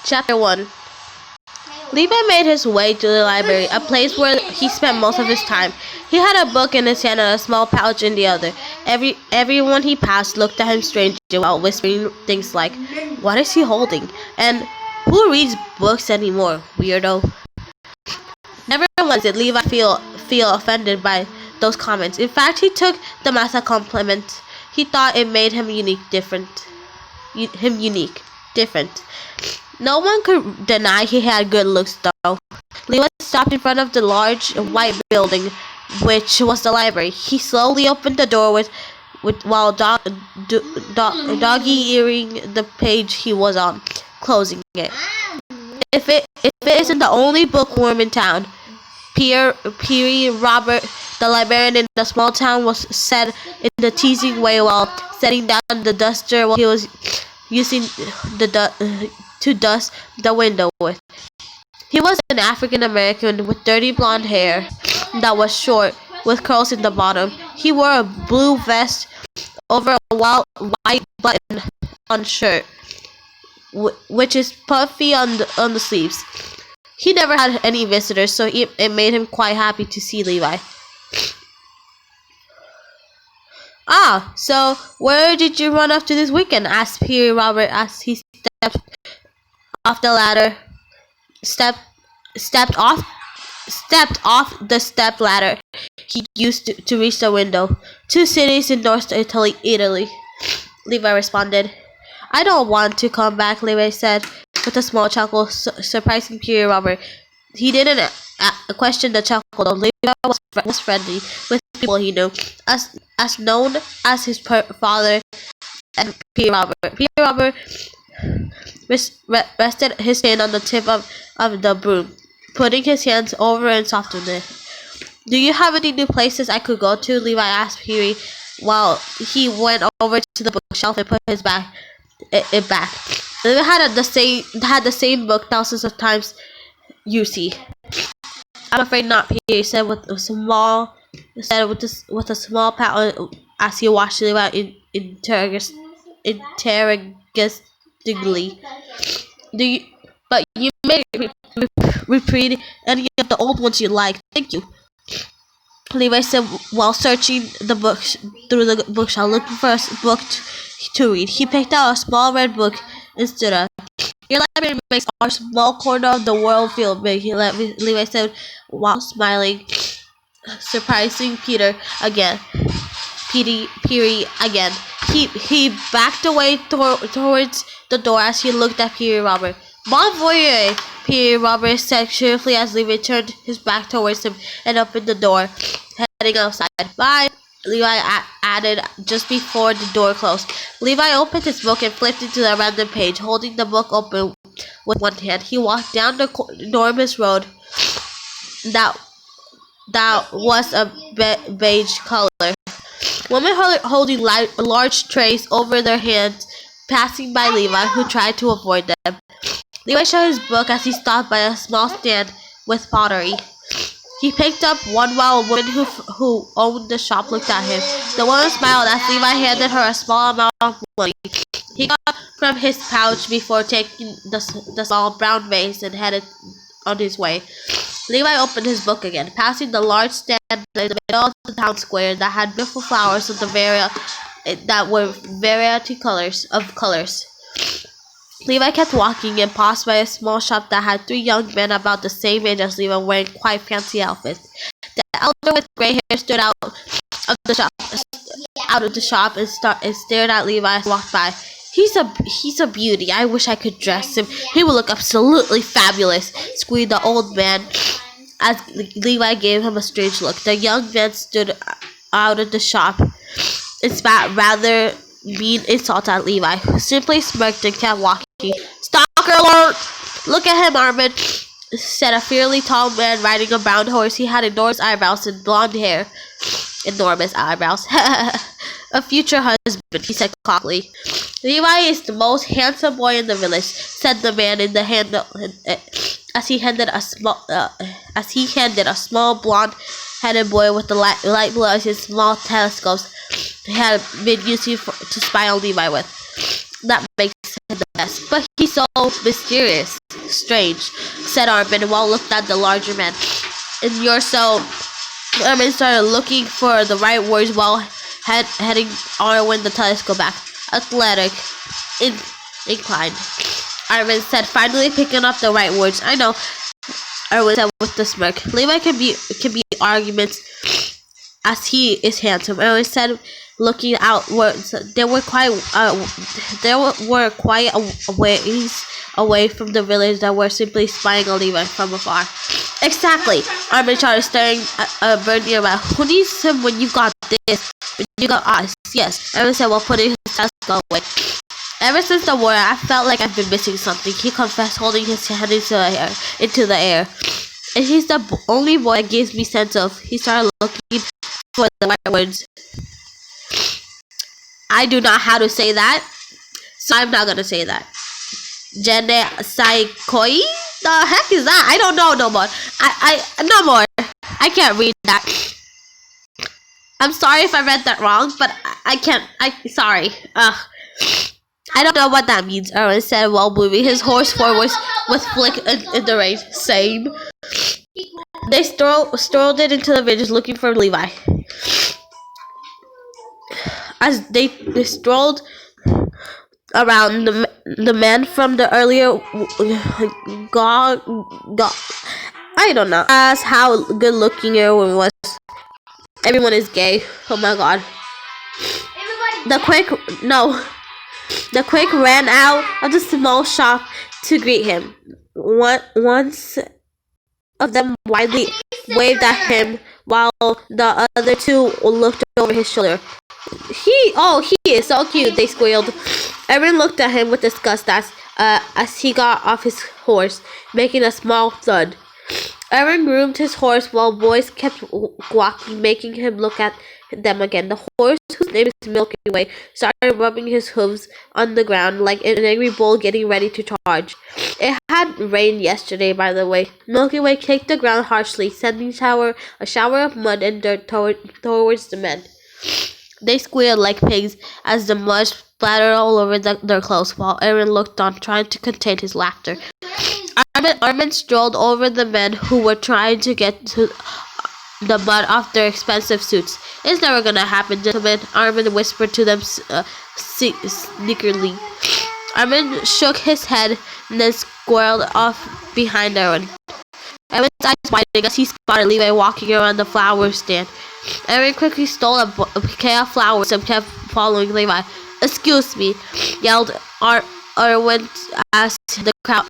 Chapter 1. Levi made his way to the library, a place where he spent most of his time. He had a book in his hand and a small pouch in the other. Everyone he passed looked at him strangely while whispering things like, "What is he holding?" And "Who reads books anymore, weirdo?" Never once did Levi feel offended by those comments. In fact, he took them as a compliment. He thought it made him unique, different. No one could deny he had good looks, though. Levi stopped in front of the large white building, which was the library. He slowly opened the door while doggy-earing the page he was on, closing it. If it isn't the only bookworm in town, Peary Robert, the librarian in the small town, was said in the teasing way while setting down the duster while he was using to dust the window with. He was an African American with dirty blonde hair that was short, with curls in the bottom. He wore a blue vest over a white button-on shirt, which is puffy on the sleeves. He never had any visitors, so it made him quite happy to see Levi. "Ah, so where did you run off to this weekend?" asked Peary Robert as he stepped off the ladder. Stepped off the step ladder he used to reach the window. "Two cities in North Italy. Levi responded. "I don't want to come back," Levi said with a small chuckle, surprising Peary Robert. He didn't question the chuckle, though. Levi was friendly with people he knew, as known as his father and Peary Robert. Peary Robert rested his hand on the tip of the broom, putting his hands over and softened it. "Do you have any new places I could go to?" Levi asked Peary while he went over to the bookshelf and put it back. Levi had the same book thousands of times, you see. "I'm afraid not," Peary said with a small pout as he watched Levi interrogatingly. But you may repeat any of the old ones you like. Thank you," Levi said while searching through the bookshelf, looking for a book to read. He picked out a small red book and stood up. "Your library makes our small corner of the world feel big," Levi said while smiling, surprising Peary again. He backed away towards the door as he looked at Peary Robert. "Bon voyage," Peary Robert said cheerfully as Levi turned his back towards him and opened the door, heading outside. "Bye," Levi added just before the door closed. Levi opened his book and flipped into a random page, holding the book open with one hand. He walked down the enormous road that was a beige color. Women holding large trays over their hands, passing by Levi, who tried to avoid them. Levi shut his book as he stopped by a small stand with pottery. He picked up one while a woman who owned the shop looked at him. The woman smiled as Levi handed her a small amount of money. He got from his pouch before taking the small brown vase and headed on his way. Levi opened his book again, passing the large stand in the middle of the town square that had beautiful flowers that were variety of colors. Levi kept walking and passed by a small shop that had 3 young men about the same age as Levi wearing quite fancy outfits. The elder with gray hair stood out of the shop and stared at Levi as he walked by. He's a beauty. I wish I could dress him. He would look absolutely fabulous," squealed the old man as Levi gave him a strange look. The young man stood out of the shop and spat rather mean insult at Levi, who simply smirked and kept walking. "Stalker alert! Look at him, Armin," said a fairly tall man riding a brown horse. He had enormous eyebrows and blonde hair. "Enormous eyebrows." "A future husband," he said cockily. "Levi is the most handsome boy in the village," said the man in the handle as he handed a small blonde-headed boy with the light blue eyes and small telescopes he had been using to spy on Levi with. that makes him the best. But he's so mysterious. Strange, said Armin while looked at the larger man. And you're so... Armin started looking for the right words while heading Arwen the telescope back. Athletic. Inclined. Armin said, finally picking up the right words. I know, Arwen said with a smirk. Levi can be arguments as he is handsome. Arwen said, looking outwards. They were quite a ways away from the village that were simply spying on Levi from afar. Exactly. Armin started staring at a bird nearby. Who needs him when you've got this? When you got us? Yes. Armin said while putting his telescope away. Ever since the war, I felt like I've been missing something, he confessed, holding his hand into the air. And he's the only boy that gives me sense of. He started looking for the right words. I do not know how to say that, so I'm not gonna say that. Gene Saikoi? The heck is that? I don't know no more. No more. I can't read that. I'm sorry if I read that wrong, but I can't. Sorry. I don't know what that means, Eren said while moving his horse forwards with Flick in the rain. Same. They strolled it into the village looking for Levi. As they strolled around, the man from the earlier I don't know. Asked how good looking Eren was. Everyone is gay. Oh my god. The quick ran out of the small shop to greet him. Once of them widely waved at him while the other two looked over his shoulder. He is so cute, they squealed. Eren looked at him with disgust as he got off his horse, making a small thud. Eren groomed his horse while boys kept walking, making him look at them again. The horse, whose name is Milky Way, started rubbing his hooves on the ground like an angry bull getting ready to charge. It had rained yesterday, by the way. Milky Way kicked the ground harshly, sending a shower of mud and dirt towards the men. They squealed like pigs as the mud splattered all over their clothes, while Eren looked on, trying to contain his laughter. Armin strolled over the men who were trying to get to the mud off their expensive suits. It's never gonna happen, gentlemen, Armin whispered to them sneakily. Armin shook his head and then squirreled off behind Eren. Eren's eyes widened as he spotted Levi walking around the flower stand. Eren quickly stole a bouquet of flowers and kept following Levi. Excuse me, yelled Erwin as the crowd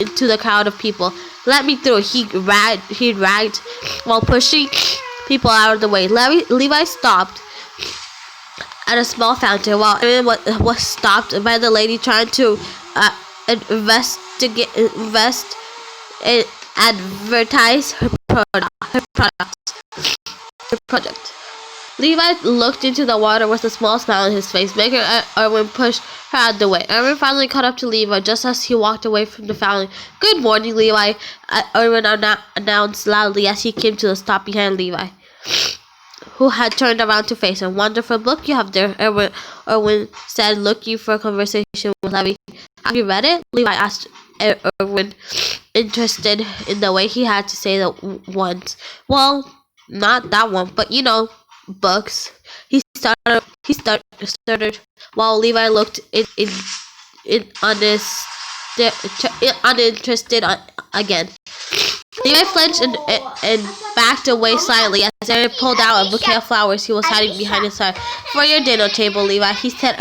into the crowd of people. Let me through, he ragged while pushing people out of the way. Levi stopped at a small fountain while Eren was stopped by the lady trying to advertise her project. Levi looked into the water with a small smile on his face, making Erwin push her out of the way. Erwin finally caught up to Levi just as he walked away from the fountain. Good morning, Levi, Erwin announced loudly as he came to the stop behind Levi, who had turned around to face him. Wonderful book you have there, Erwin said, looking for a conversation with Levi. Have you read it? Levi asked Erwin, interested in the way he had to say the once. Well, not that one, but you know, books. He started while Levi looked uninterested again. Levi flinched and backed away slightly as Eren pulled out a bouquet of flowers he was hiding behind his side. For your dinner table, Levi, he said,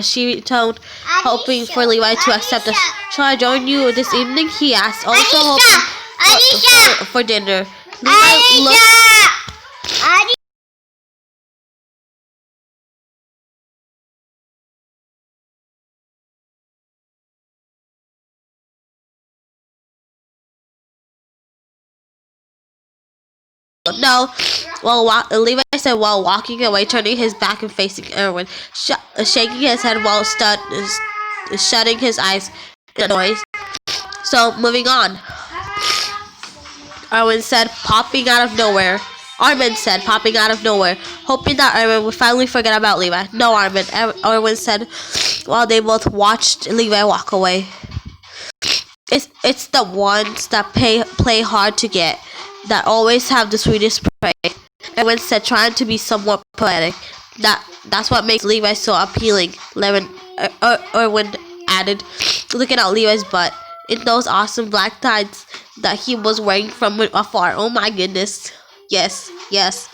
she toned, hoping for Levi to accept us. Shall I join you this evening? He asked, also hoping for dinner. Levi looked. No, Levi said while walking away, turning his back and facing Erwin, shaking his head while shutting his eyes in noise. So, moving on, Erwin said, popping out of nowhere. Armin said, popping out of nowhere, hoping that Erwin would finally forget about Levi. No, Armin, Erwin said while they both watched Levi walk away. It's the ones that play hard to get that always have the sweetest prey. Erwin said, trying to be somewhat poetic. That's what makes Levi so appealing. Erwin added, looking at Levi's butt in those awesome black tights that he was wearing from afar. Oh my goodness. Yes.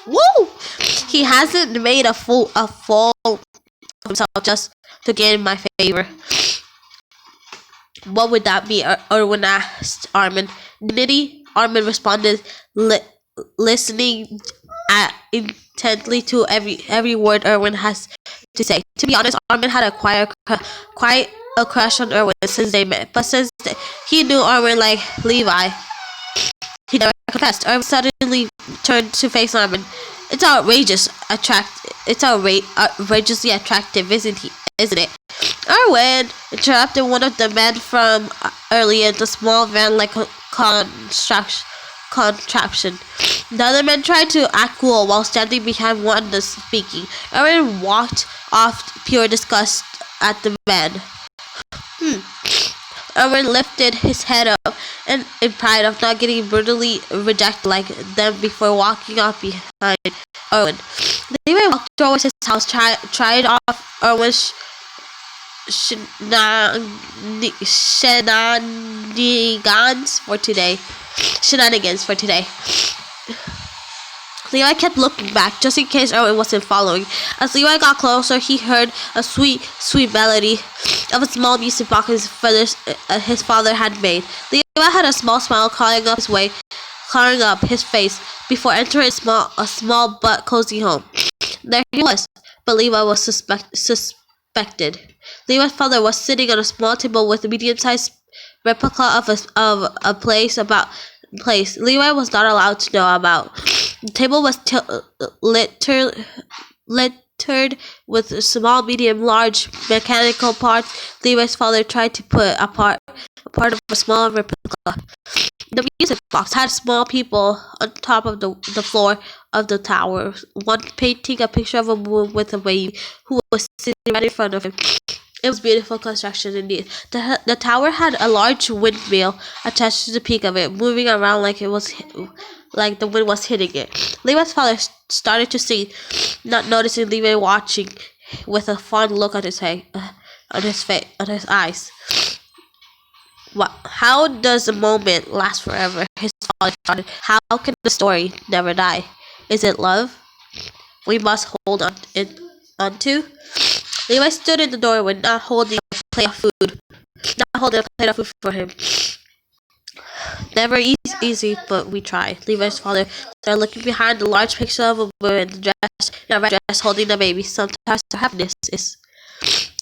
Woo! He hasn't made a fool of himself just to gain my favor. What would that be? Erwin asked Armin. Dignity? Armin responded, listening intently to every word Erwin has to say. To be honest, Armin had quite a crush on Erwin since they met, but since he knew Erwin like Levi, he never confessed. Erwin suddenly turned to face Armin. It's outrageously attractive, isn't it? Erwin interrupted one of the men from earlier, the small van-like contraption. The other man tried to act cool while standing behind one speaking. Erwin walked off, pure disgust at the man. Erwin lifted his head up and in pride of not getting brutally rejected like them before walking off behind Erwin. Levi walked towards his house, tried off Erwin's shenanigans for today. Levi kept looking back, just in case Erwin wasn't following. As Levi got closer, he heard a sweet melody of a small music box his father had made. Levi had a small smile crawling up his face before entering a small but cozy home. There he was, but Levi was suspected. Levi's father was sitting on a small table with a medium-sized replica of a place. Levi was not allowed to know about. The table was littered with small, medium, large mechanical parts. Levi's father tried to put a part of a small replica. The music box had small people on top of the floor of the tower, one painting a picture of a woman with a baby who was sitting right in front of him. It was beautiful construction indeed. The tower had a large windmill attached to the peak of it, moving around like the wind was hitting it. Levi's father started to sing, not noticing Levi watching with a fond look on his eyes. How does a moment last forever? His father started. How can the story never die? Is it love we must hold on to? Levi stood in the doorway, not holding a plate of food for him. Never easy, but we try. Levi's father started looking behind the large picture of a woman in a red dress holding the baby. Sometimes her happiness is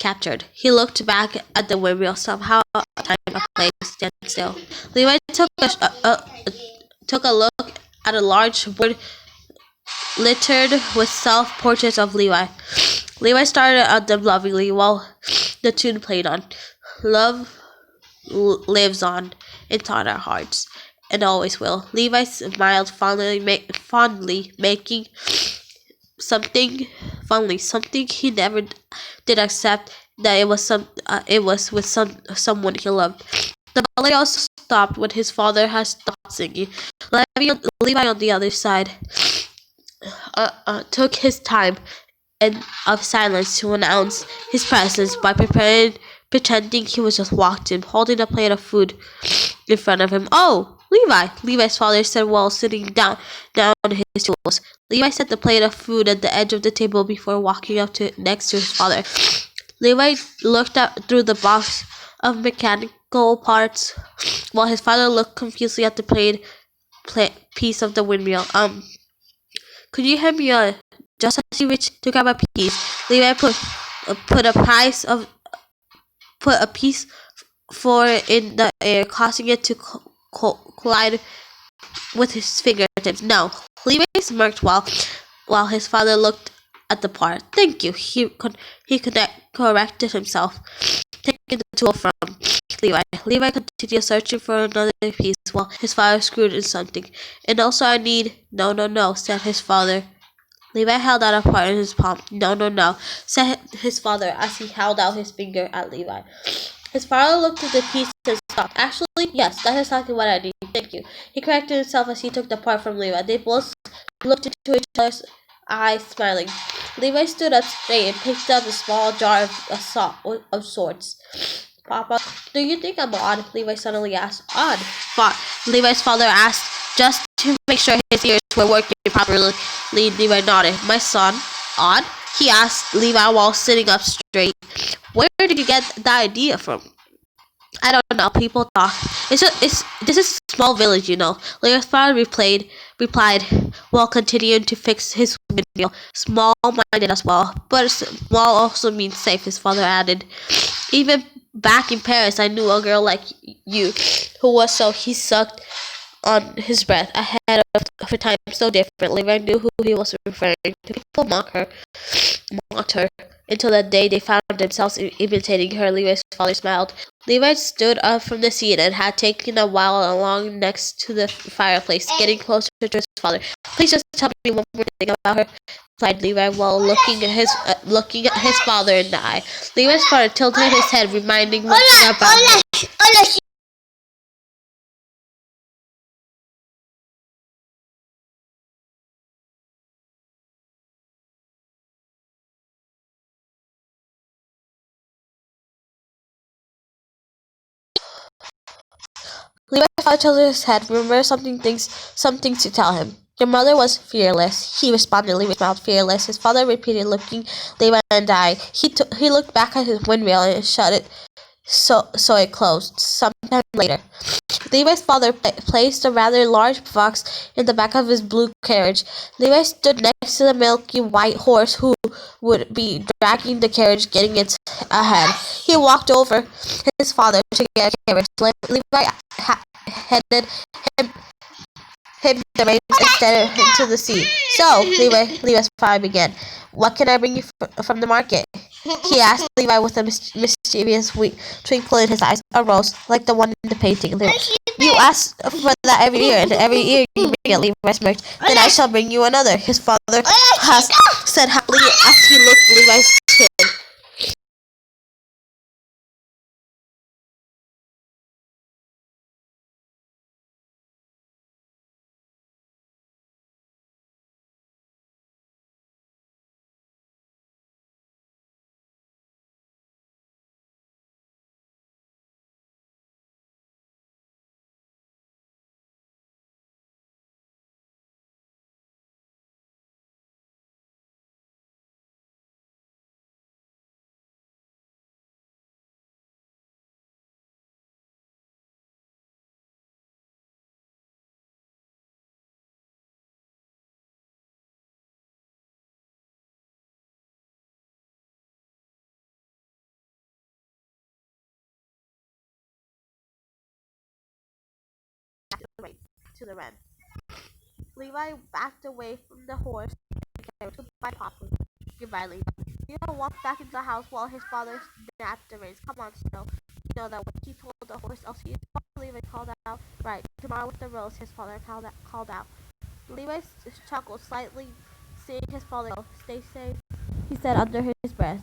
captured. He looked back at the windmill. Somehow, time and place stand still. Levi took a look at a large board littered with self-portraits of Levi. Levi stared at them lovingly while the tune played on. Love lives on inside our hearts, and always will. Levi smiled fondly, making something he never did accept that it was with someone he loved. The ballet also stopped when his father had stopped singing. Levi on the other side took his time and of silence to announce his presence by pretending he was just walked in, holding a plate of food in front of him. "Oh, Levi," Levi's father said while sitting down on his tools. Levi set the plate of food at the edge of the table before walking up next to his father. Levi looked through the box of mechanical parts while his father looked confusedly at the piece of the windmill. Could you hand me just as he reached to grab a piece, Levi put a piece in the air, causing it to collide with his fingertips. "No," Levi smirked while his father looked at the part. "Thank you," he corrected himself. Taking the tool from Levi. Levi continued searching for another piece while his father screwed in something. And also I need... No, said his father. Levi held out a part in his palm. No, said his father as he held out his finger at Levi. His father looked at the piece and stopped. Actually, yes, that's exactly what I need. Thank you. He corrected himself as he took the part from Levi. They both looked into each other's eyes, smiling. Levi stood up straight and picked up a small jar of sorts. Papa, do you think I'm odd? Levi suddenly asked. Odd? Levi's father asked, just to make sure his ears were working properly. Levi nodded. My son, odd? He asked Levi while sitting up straight. Where did you get that idea from? I don't know. People talk. This is a small village, you know. Levi's father replied while continuing to fix his windmill. Small-minded as well, but small also means safe. His father added. Even back in Paris, I knew a girl like you, who was so he sucked on his breath ahead of her time so different. Levi knew who he was referring to. People mocked her until that day they found themselves imitating her. Levi's father smiled. Levi stood up from the seat and had taken a while along next to the fireplace, getting closer to his father. Please just tell me one more thing about her, replied Levi while looking at his father in the eye. Levi's father tilted his head, reminding him about her. Levi tilted his head, remembered some things to tell him. Your mother was fearless, he responded. Levi smiled. Fearless, his father repeated, looking Levi in the eye. He looked back at his windmill and shut it so it closed. Sometime later, Levi's father placed a rather large box in the back of his blue carriage. Levi stood next to the milky white horse who would be dragging the carriage, getting it ahead. He walked over his father to get a carriage. Levi headed him the reins instead into the seat. So, Levi's father began. What can I bring you from the market? He asked Levi with a mischievous twinkle in his eyes. A rose, like the one in the painting. You ask for that every year, and every year you bring it, Levi smirked. Then I shall bring you another, his father said happily as he looked Levi's chin. To the ren. Levi backed away from the horse. Goodbye, Papa. Goodbye, Levi. Levi walked back into the house while his father snapped the reins. Come on, Snow. You know that when he told the horse, I'll see you tomorrow. Levi called out. Right, tomorrow with the rose, his father called out. Levi chuckled slightly, seeing his father go. Stay safe, he said under his breath.